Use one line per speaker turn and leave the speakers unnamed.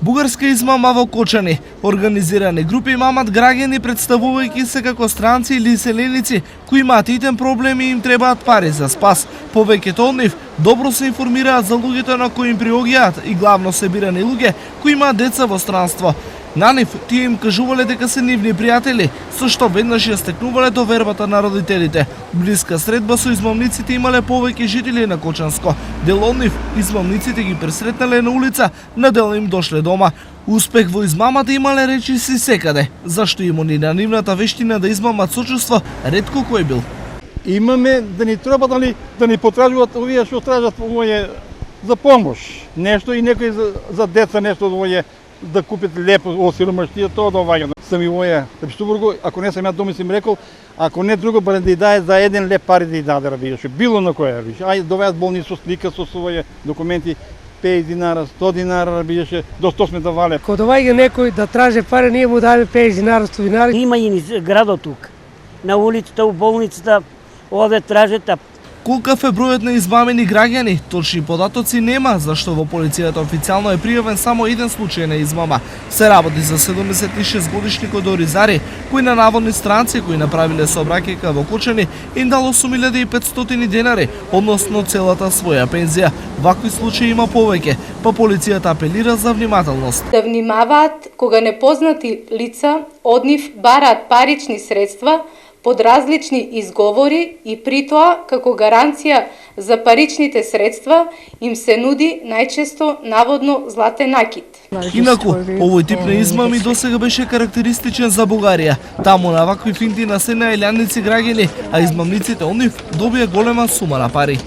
Бугарска измама во Кочани. Организирани групи мамат граѓани представувајќи се како странци или селеници кои имаат итен проблеми и им требаат пари за спас. Повеќето од нив добро се информираат за луѓето на кои им приоѓаат и главно се бирани луѓе кои имаат деца во странство. На нив тие им кажувале дека се нивни пријатели, со што веднаш ја стекнувале довербата на родителите. Блиска средба со измамниците имале повеќе жители на Кочанско. Дел од нив измамниците ги пресретнале на улица, на дел им дошле дома. Успех во измамата имале речиси секаде, зашто имуни на нивната вештина да измамат со чувство, ретко кој бил.
Имаме да ни треба да ни потражуваат овие што тражат овој за помош. Нешто и некој за деца нешто овој да купат лепо од сиромаштија, тоа да оваѓа. Сам и воја Пештурбурго, ако не сам ја доми сим рекол, ако не друго барем да ја даде за 1 леп пари да ја даде, разбираш, било на која, разбираш. Ајде довеат болни со слика, со своје документи, 50 динара, 100 динара, разбираш, до 100 сме давале.
Кога доаѓа некој да траже пари, ние му даваме 50 динара, 100 динара.
Има и низ градот тук, на улицата, у болницата, овде тражат.
Колкав е бројот на измамени граѓани, точни податоци нема, зашто во полицијата официјално е пријавен само еден случај на измама. Се работи за 76 годишникот од Оризари, кој на наводни странци кои направиле сообраќајка во Кочани им дал 8500 денари, односно целата своја пензија. Вакви случаи има повеќе, па полицијата апелира за внимателност.
Да внимаваат кога непознати лица од нив бараат парични средства под различни изговори и притоа како гаранција за паричните средства им се нуди најчесто наводно златен накит.
Инаку, овој тип на измами досега беше карактеристичен за Бугарија. Таму на вакви финти на се најлјаници граѓани, а измамниците од нив добија голема сума на пари.